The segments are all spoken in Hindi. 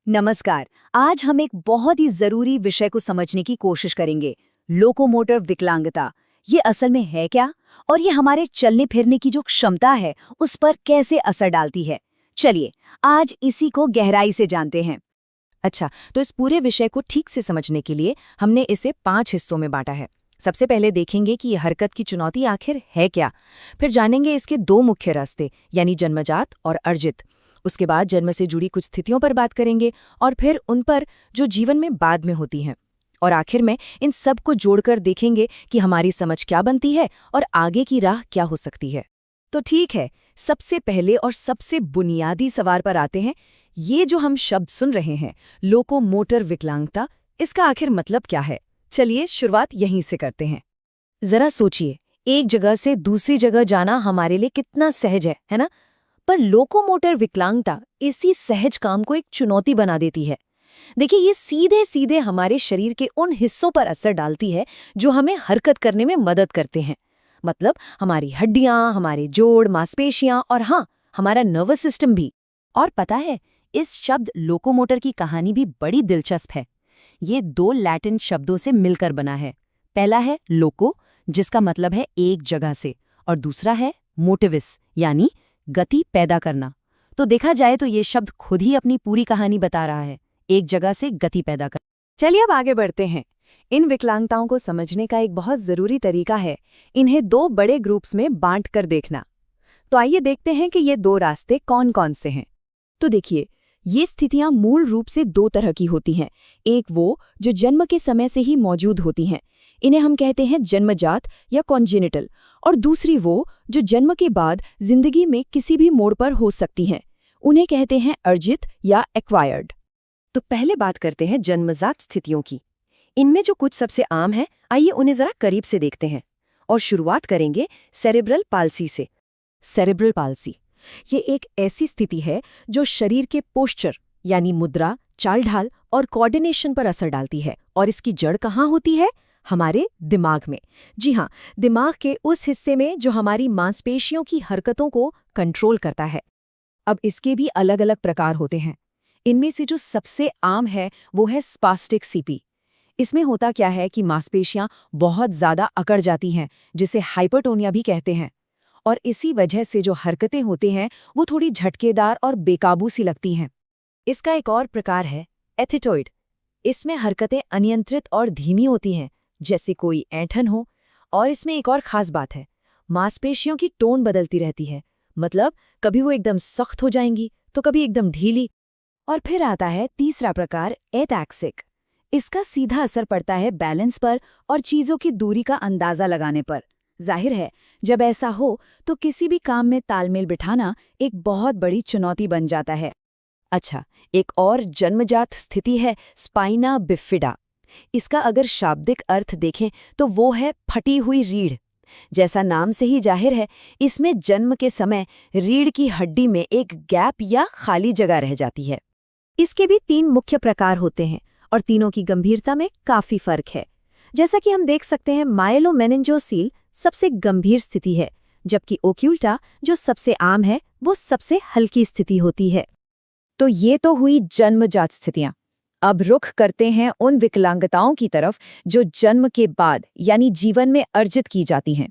नमस्कार। आज हम एक बहुत ही जरूरी विषय को समझने की कोशिश करेंगे। लोकोमोटर विकलांगता ये असल में है क्या, और ये हमारे चलने फिरने की जो क्षमता है उस पर कैसे असर डालती है। चलिए आज इसी को गहराई से जानते हैं। अच्छा, तो इस पूरे विषय को ठीक से समझने के लिए हमने इसे 5 हिस्सों में बांटा है। सबसे पहले देखेंगे कि ये हरकत की चुनौती आखिर है क्या। फिर जानेंगे इसके 2 मुख्य रास्ते, यानी जन्मजात और अर्जित। उसके बाद जन्म से जुड़ी कुछ स्थितियों पर बात करेंगे और फिर उन पर जो जीवन में बाद में होती हैं। और आखिर में इन सब को जोड़कर देखेंगे कि हमारी समझ क्या बनती है और आगे की राह क्या हो सकती है। तो ठीक है, सबसे पहले और सबसे बुनियादी सवाल पर आते हैं। ये जो हम शब्द सुन रहे हैं, लोकोमोटर विकलांगता, इसका आखिर मतलब क्या है? चलिए शुरुआत यहीं से करते हैं। जरा सोचिए, एक जगह से दूसरी जगह जाना हमारे लिए कितना सहज है ना? पर लोकोमोटर विकलांगता इसी सहज काम को एक चुनौती बना देती है। देखिए, ये सीधे सीधे हमारे शरीर के उन हिस्सों पर असर डालती है जो हमें हरकत करने में मदद करते हैं। मतलब हमारी हड्डियां, हमारे जोड़, मांसपेशियां और हाँ, हमारा नर्वस सिस्टम भी। और पता है, इस शब्द लोकोमोटर की कहानी भी बड़ी दिलचस्प है। ये 2 लैटिन शब्दों से मिलकर बना है। पहला है लोको, जिसका मतलब है एक जगह से, और दूसरा है मोटिविस, यानी गति पैदा करना। तो देखा जाए तो ये शब्द खुद ही अपनी पूरी कहानी बता रहा है, एक जगह से गति पैदा कर। चलिए अब आगे बढ़ते हैं। इन विकलांगताओं को समझने का एक बहुत जरूरी तरीका है इन्हें 2 बड़े ग्रुप्स में बांट कर देखना। तो आइए देखते हैं कि ये 2 रास्ते कौन कौन से हैं। तो देखिए, ये स्थितियां मूल रूप से 2 तरह की होती हैं। एक वो जो जन्म के समय से ही मौजूद होती हैं, इन्हें हम कहते हैं जन्मजात या कॉन्जेनिटल, और दूसरी वो जो जन्म के बाद जिंदगी में किसी भी मोड़ पर हो सकती हैं, उन्हें कहते हैं अर्जित या एक्वायर्ड। तो पहले बात करते हैं जन्मजात स्थितियों की। इनमें जो कुछ सबसे आम है, आइए उन्हें जरा करीब से देखते हैं। और शुरुआत करेंगे सेरेब्रल पाल्सी से। सेरेब्रल पाल्सी ये एक ऐसी स्थिति है जो शरीर के पोस्चर यानी मुद्रा, चाल ढाल और कोऑर्डिनेशन पर असर डालती है। और इसकी जड़ कहाँ होती है? हमारे दिमाग में। जी हाँ, दिमाग के उस हिस्से में जो हमारी मांसपेशियों की हरकतों को कंट्रोल करता है। अब इसके भी अलग अलग प्रकार होते हैं। इनमें से जो सबसे आम है वो है स्पास्टिक सीपी। इसमें होता क्या है कि मांसपेशियां बहुत ज्यादा अकड़ जाती हैं, जिसे हाइपरटोनिया भी कहते हैं। और इसी वजह से जो हरकतें होती हैं वो थोड़ी झटकेदार और बेकाबू सी लगती हैं। इसका एक और प्रकार है एथिटोइड। इसमें हरकतें अनियंत्रित और धीमी होती हैं, जैसे कोई ऐंठन हो। और इसमें एक और खास बात है, मांसपेशियों की टोन बदलती रहती है। मतलब कभी वो एकदम सख्त हो जाएंगी तो कभी एकदम ढीली। और फिर आता है तीसरा प्रकार एटैक्सिक। इसका सीधा असर पड़ता है बैलेंस पर और चीजों की दूरी का अंदाजा लगाने पर। जाहिर है, जब ऐसा हो तो किसी भी काम में तालमेल बिठाना एक बहुत बड़ी चुनौती बन जाता है। अच्छा, एक और जन्मजात स्थिति है स्पाइना बिफिडा। इसका अगर शाब्दिक अर्थ देखें तो वो है फटी हुई रीढ़। जैसा नाम से ही जाहिर है, इसमें जन्म के समय रीढ़ की हड्डी में एक गैप या खाली जगह रह जाती है। इसके भी 3 मुख्य प्रकार होते हैं और तीनों की गंभीरता में काफी फर्क है। जैसा कि हम देख सकते हैं, माइलोमेनिंजोसील सबसे गंभीर स्थिति है, जबकि ओक्यूल्टा जो सबसे आम है वो सबसे हल्की स्थिति होती है। तो ये तो हुई जन्मजात स्थितियां। अब रुख करते हैं उन विकलांगताओं की तरफ जो जन्म के बाद यानी जीवन में अर्जित की जाती हैं।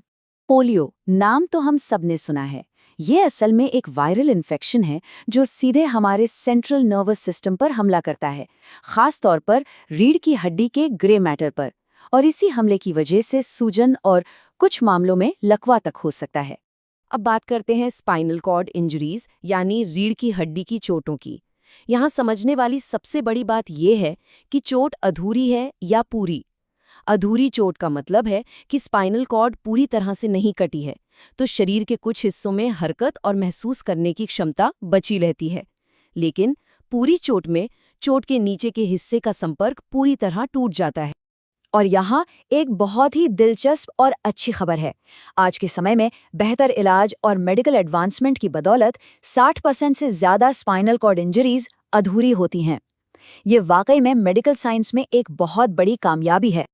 पोलियो नाम तो हम सबने सुना है। ये असल में एक वायरल इन्फेक्शन है जो सीधे हमारे सेंट्रल नर्वस सिस्टम पर हमला करता है, खास तौर पर रीढ़ की हड्डी के ग्रे मैटर पर। और इसी हमले की वजह से सूजन और कुछ मामलों में लकवा तक हो सकता है। अब बात करते हैं स्पाइनल कॉर्ड इंजरीज यानी रीढ़ की हड्डी की चोटों की। यहाँ समझने वाली सबसे बड़ी बात यह है कि चोट अधूरी है या पूरी। अधूरी चोट का मतलब है कि स्पाइनल कॉर्ड पूरी तरह से नहीं कटी है, तो शरीर के कुछ हिस्सों में हरकत और महसूस करने की क्षमता बची रहती है। लेकिन पूरी चोट में चोट के नीचे के हिस्से का संपर्क पूरी तरह टूट जाता है। और यहाँ एक बहुत ही दिलचस्प और अच्छी खबर है। आज के समय में बेहतर इलाज और मेडिकल एडवांसमेंट की बदौलत 60% से ज़्यादा स्पाइनल कॉर्ड इंजरीज अधूरी होती हैं। ये वाकई में मेडिकल साइंस में एक बहुत बड़ी कामयाबी है।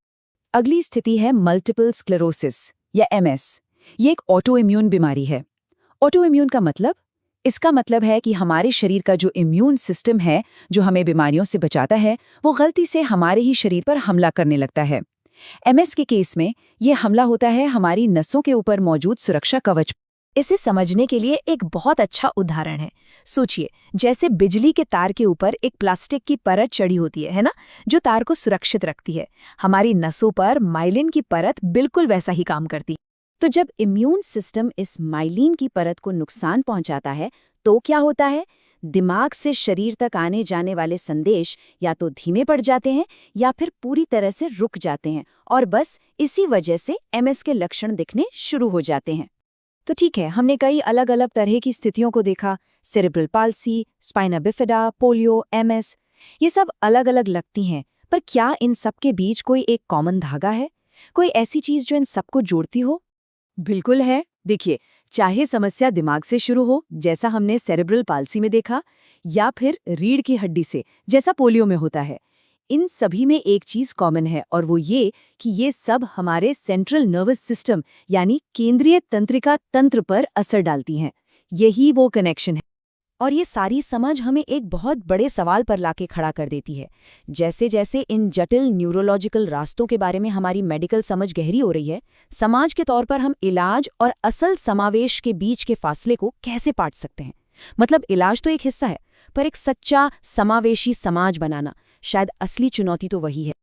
अगली स्थिति है मल्टीपल स्क्लेरोसिस या एमएस। ये एक ऑटो इम्यून बीमारी है। ऑटो इम्यून का मतलब, इसका मतलब है कि हमारे शरीर का जो इम्यून सिस्टम है, जो हमें बीमारियों से बचाता है, वो गलती से हमारे ही शरीर पर हमला करने लगता है। एमएस के केस में ये हमला होता है हमारी नसों के ऊपर मौजूद सुरक्षा कवच। इसे समझने के लिए एक बहुत अच्छा उदाहरण है। सोचिए, जैसे बिजली के तार के ऊपर एक प्लास्टिक की परत चढ़ी होती है ना, जो तार को सुरक्षित रखती है। हमारी नसों पर माइलिन की परत बिल्कुल वैसा ही काम करती है। तो जब इम्यून सिस्टम इस माइलिन की परत को नुकसान पहुंचाता है, तो क्या होता है? दिमाग से शरीर तक आने जाने वाले संदेश या तो धीमे पड़ जाते हैं या फिर पूरी तरह से रुक जाते हैं, और बस इसी वजह से एमएस के लक्षण दिखने शुरू हो जाते हैं। तो ठीक है, हमने कई अलग अलग तरह की स्थितियों को देखा, cerebral palsy, spina bifida, polio, MS. ये सब अलग अलग लगती हैं, पर क्या इन सब के बीच कोई एक कॉमन धागा है? कोई ऐसी चीज जो इन सबको जोड़ती हो? बिल्कुल है। देखिए, चाहे समस्या दिमाग से शुरू हो, जैसा हमने सेरेब्रल पाल्सी में देखा, या फिर रीढ़ की हड्डी से, जैसा पोलियो में होता है, इन सभी में एक चीज कॉमन है, और वो ये कि ये सब हमारे सेंट्रल नर्वस सिस्टम यानी केंद्रीय तंत्रिका तंत्र पर असर डालती हैं। यही वो कनेक्शन है। और ये सारी समझ हमें एक बहुत बड़े सवाल पर लाके खड़ा कर देती है। जैसे जैसे इन जटिल न्यूरोलॉजिकल रास्तों के बारे में हमारी मेडिकल समझ गहरी हो रही है, समाज के तौर पर हम इलाज और असल समावेश के बीच के फासले को कैसे पाट सकते हैं? मतलब इलाज तो एक हिस्सा है, पर एक सच्चा समावेशी समाज बनाना शायद असली चुनौती तो वही है।